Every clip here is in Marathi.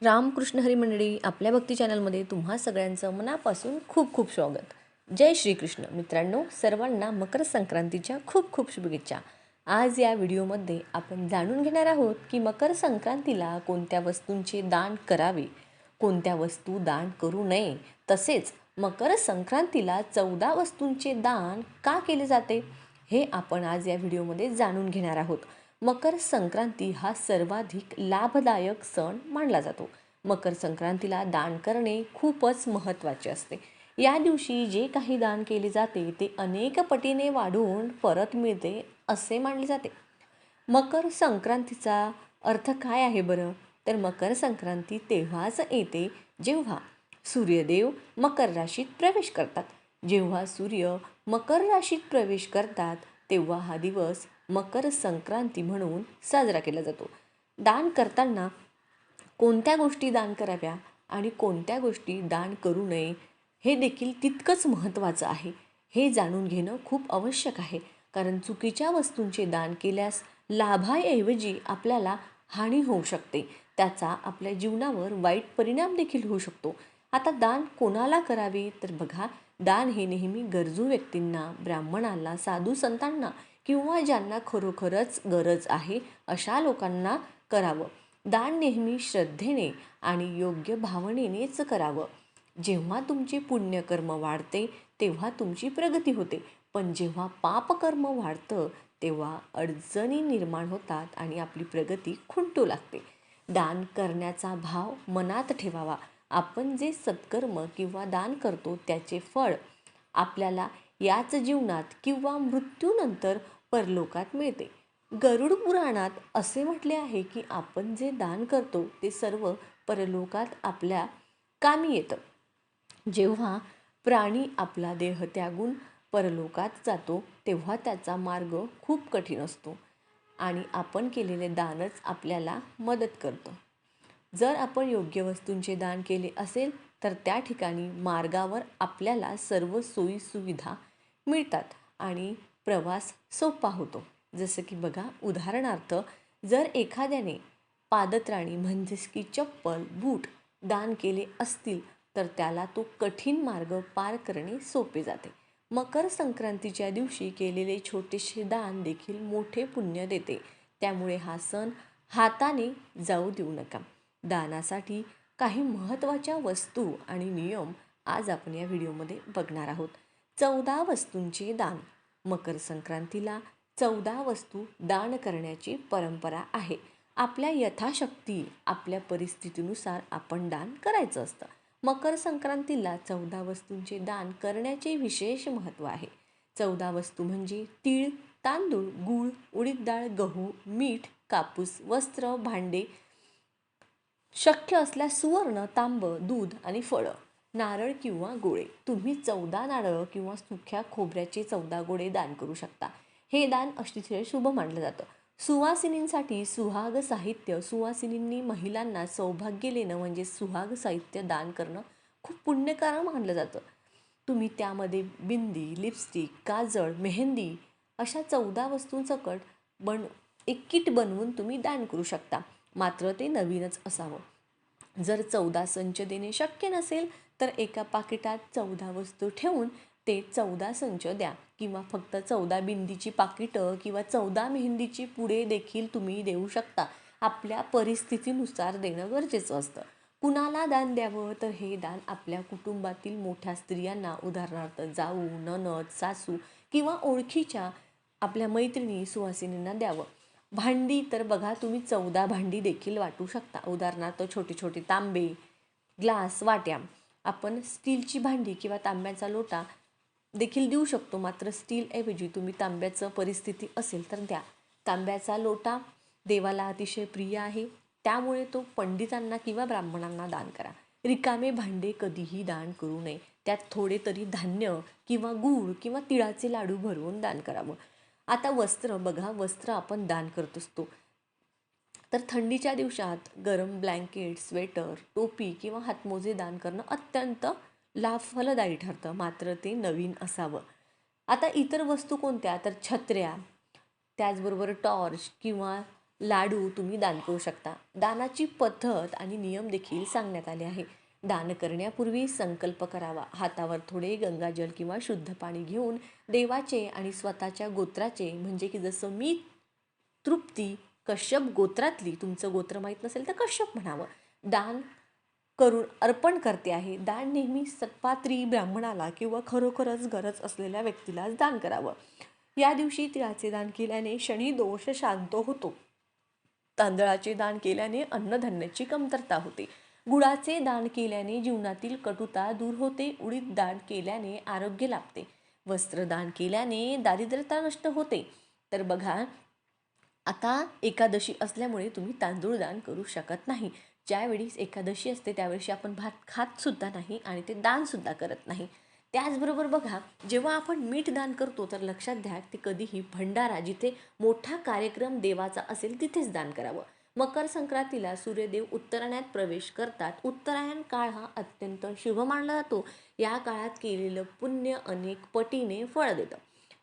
रामकृष्ण हरी मंडळी, आपल्या भक्ती चॅनलमध्ये तुम्हा सगळ्यांचं मनापासून खूप खूप स्वागत. जय श्रीकृष्ण. मित्रांनो, सर्वांना मकर संक्रांतीच्या खूप खूप शुभेच्छा. आज या व्हिडिओमध्ये आपण जाणून घेणार आहोत की मकर संक्रांतीला कोणत्या वस्तूंचे दान करावे, कोणत्या वस्तू दान करू नये, तसेच मकर संक्रांतीला 14 वस्तूंचे दान का केले जाते हे आपण आज या व्हिडिओमध्ये जाणून घेणार आहोत. मकर संक्रांती हा सर्वाधिक लाभदायक सण मानला जातो. मकर संक्रांतीला दान करणे खूपच महत्त्वाचे असते. या दिवशी जे काही दान केले जाते ते अनेक पटीने वाढून परत मिळते असे मानले जाते. मकर संक्रांतीचा अर्थ काय आहे बरं? तर मकर संक्रांती तेव्हाच येते जेव्हा सूर्यदेव मकर राशीत प्रवेश करतात. जेव्हा सूर्य मकर राशीत प्रवेश करतात तेव्हा हा दिवस मकर संक्रांती म्हणून साजरा केला जातो. दान करताना कोणत्या गोष्टी दान कराव्या आणि कोणत्या गोष्टी दान करू नये हे देखील तितकंच महत्त्वाचं आहे. हे जाणून घेणं खूप आवश्यक आहे, कारण चुकीच्या वस्तूंचे दान केल्यास लाभाऐवजी आपल्याला हानी होऊ शकते. त्याचा आपल्या जीवनावर वाईट परिणाम देखील होऊ शकतो. आता दान कोणाला करावे? तर बघा, दान हे नेहमी गरजू व्यक्तींना, ब्राह्मणाला, साधू संतांना किंवा ज्यांना खरोखरच गरज आहे अशा लोकांना करावं. दान नेहमी श्रद्धेने आणि योग्य भावनेनेच करावं. जेव्हा तुमचे पुण्यकर्म वाढते तेव्हा तुमची प्रगती होते, पण जेव्हा पापकर्म वाढतं तेव्हा अडचणी निर्माण होतात आणि आपली प्रगती खुंटू लागते. दान करण्याचा भाव मनात ठेवावा. आपण जे सत्कर्म किंवा दान करतो त्याचे फळ आपल्याला याच जीवनात किंवा मृत्यूनंतर परलोकात मिळते. गरुड पुराणात असे म्हटले आहे की आपण जे दान करतो ते सर्व परलोकात आपल्या कामी येतं. जेव्हा प्राणी आपला देह त्यागून परलोकात जातो तेव्हा त्याचा मार्ग खूप कठीण असतो आणि आपण केलेले दानच आपल्याला मदत करतं. जर आपण योग्य वस्तूंचे दान केले असेल तर त्या ठिकाणी मार्गावर आपल्याला सर्व सोयीसुविधा मिळतात आणि प्रवास सोपा होतो. जसं की बघा, उदाहरणार्थ, जर एखाद्याने पादत्राणी म्हणजेच की चप्पल, बूट दान केले असतील तर त्याला तो कठीण मार्ग पार करणे सोपे जाते. मकर संक्रांतीच्या दिवशी केलेले छोटेसे दान देखील मोठे पुण्य देते. त्यामुळे हा सण हाताने जाऊ देऊ नका. दानासाठी काही महत्त्वाच्या वस्तू आणि नियम आज आपण या व्हिडिओमध्ये बघणार आहोत. 14 वस्तूंचे दान. मकर संक्रांतीला 14 वस्तू दान करण्याची परंपरा आहे. आपल्या यथाशक्ती, आपल्या परिस्थितीनुसार आपण दान करायचं असतं. मकर संक्रांतीला 14 वस्तूंचे दान करण्याचे विशेष महत्त्व आहे. 14 वस्तू म्हणजे तीळ, तांदूळ, गूळ, उडीद डाळ, गहू, मीठ, कापूस, वस्त्र, भांडे, शक्य असल्यास सुवर्ण, तांबं, दूध आणि फळं, नारळ किंवा गोळे. तुम्ही 14 नारळ किंवा सुक्या खोबऱ्याचे 14 गोळे दान करू शकता. हे दान अतिशय शुभ मानलं जातं. सुवासिनींसाठी सुहाग साहित्य. सुवासिनींनी महिलांना सौभाग्य देणं म्हणजे सुहाग साहित्य दान करणं खूप पुण्यकारक मानलं जातं. तुम्ही त्यामध्ये बिंदी, लिपस्टिक, काजळ, मेहंदी अशा 14 वस्तूंसकट एक किट बनवून तुम्ही दान करू शकता. मात्र ते नवीनच असावं. जर 14 संच देणे शक्य नसेल तर एका पाकिटात 14 वस्तू ठेवून ते 14 संच द्या, किंवा फक्त 14 बिंदीची पाकिटं किंवा 14 मेहंदीची पुडे देखील तुम्ही देऊ शकता. आपल्या परिस्थितीनुसार देणं गरजेचं असतं. कुणाला दान द्यावं? तर हे दान आपल्या कुटुंबातील मोठ्या स्त्रियांना, उदाहरणार्थ जाऊ, नणद, सासू किंवा ओळखीच्या आपल्या मैत्रिणी, सुवासिनींना द्यावं. भांडी तर बघा, तुम्ही 14 भांडी देखील वाटू शकता. उदाहरणार्थ छोटे छोटे तांबे, ग्लास, वाट्या. आपण स्टीलची भांडी किंवा तांब्याचा लोटा देखील देऊ शकतो. मात्र स्टीलऐवजी तुम्ही तांब्याचं परिस्थिती असेल तर द्या. तांब्याचा लोटा देवाला अतिशय प्रिय आहे, त्यामुळे तो पंडितांना किंवा ब्राह्मणांना दान करा. रिकामे भांडे कधीही दान करू नये. त्यात थोडे तरी धान्य किंवा गूळ किंवा तिळाचे लाडू भरवून दान करावं. आता वस्त्र बघा, वस्त्र आपण दान करत असतो तर थंडीच्या दिवसात गरम ब्लँकेट, स्वेटर, टोपी किंवा हातमोजे दान करणं अत्यंत फलदायी ठरतं, मात्र ते नवीन असावं. आता इतर वस्तू कोणत्या? तर छत्र्या, त्याचबरोबर टॉर्च किंवा लाडू तुम्ही दान करू शकता. दानाची पद्धत आणि नियम देखील सांगण्यात आले आहे. दान करण्यापूर्वी संकल्प करावा. हातावर थोडे गंगाजल किंवा शुद्ध पाणी घेऊन देवाचे आणि स्वतःच्या गोत्राचे, म्हणजे की जसं मी तृप्ती कश्यप गोत्रातली, तुमचं गोत्र माहीत नसेल तर कश्यप म्हणावं, दान करून अर्पण करते आहे. दान नेहमी सत्पात्री ब्राह्मणाला किंवा खरोखरच गरज असलेल्या व्यक्तीलाच दान करावं. या दिवशी तिळाचे दान केल्याने शनी दोष शांत होतो. तांदळाचे दान केल्याने अन्नधान्याची कमतरता होते. गुळाचे दान केल्याने जीवनातील कटुता दूर होते. उडीद दान केल्याने आरोग्य लाभते. वस्त्रदान केल्याने दारिद्र्यता नष्ट होते. तर बघा, आता एकादशी असल्यामुळे तुम्ही तांदूळ दान करू शकत नाही. ज्यावेळी एकादशी असते त्यावेळी आपण भात खात सुद्धा नाही आणि ते दान सुद्धा करत नाही. त्याचबरोबर बघा, जेव्हा आपण मीठ दान करतो तर लक्षात घ्या, ते कधीही भंडारा, जिथे मोठा कार्यक्रम देवाचा असेल तिथेच दान करावं. मकर संक्रांतीला सूर्यदेव उत्तरायणात प्रवेश करतात. उत्तरायण काळ हा अत्यंत शुभ मानला जातो. या काळात केलेलं पुण्य अनेक पटीने फळ देतं.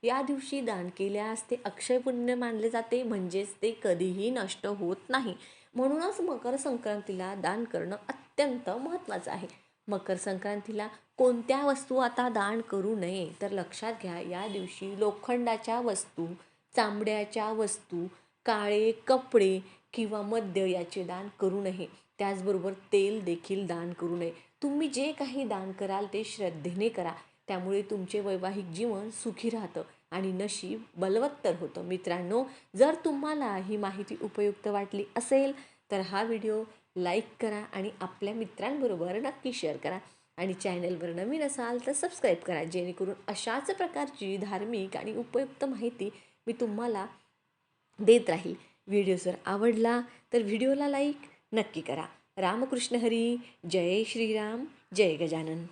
या दिवशी दान केल्यास ते अक्षय पुण्य मानले जाते, म्हणजेच ते कधीही नष्ट होत नाही. म्हणूनच मकर संक्रांतीला दान करणं अत्यंत महत्त्वाचं आहे. मकर संक्रांतीला कोणत्या वस्तू आता दान करू नये, तर लक्षात घ्या, या दिवशी लोखंडाच्या वस्तू, चामड्याच्या वस्तू, काळे कपडे किंवा मद्य याचे दान करू नये. त्याचबरोबर तेल देखील दान करू नये. तुम्ही जे काही दान कराल ते श्रद्धेने करा. त्यामुळे तुमचे वैवाहिक जीवन सुखी राहतं आणि नशीब बलवत्तर होतं. मित्रांनो, जर तुम्हाला ही माहिती उपयुक्त वाटली असेल तर हा व्हिडिओ लाईक करा आणि आपल्या मित्रांबरोबर नक्की शेअर करा. आणि चॅनलवर नवीन असाल तर सबस्क्राईब करा, जेणेकरून अशाच प्रकारची धार्मिक आणि उपयुक्त माहिती मी तुम्हाला देत राहील. व्हिडिओ जर आवडला तर व्हिडिओला लाईक नक्की करा. रामकृष्ण हरी. जय श्रीराम. जय गजानन.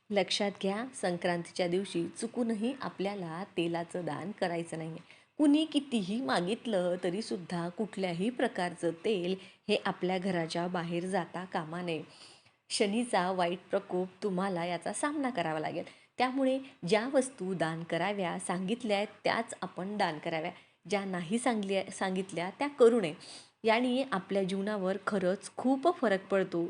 लक्षात घ्या, संक्रांतीच्या दिवशी चुकूनही आपल्याला तेलाचं दान करायचं नाही. कुणी कितीही मागितलं तरीसुद्धा कुठल्याही प्रकारचं तेल हे आपल्या घराच्या बाहेर जाता कामा नये. शनीचा वाईट प्रकोप तुम्हाला याचा सामना करावा लागेल. त्यामुळे ज्या वस्तू दान कराव्या सांगितल्या आहेत त्याच आपण दान कराव्या. ज्या नाही सांगितल्या त्या करू नये. याने आपल्या जीवनावर खरंच खूप फरक पडतो.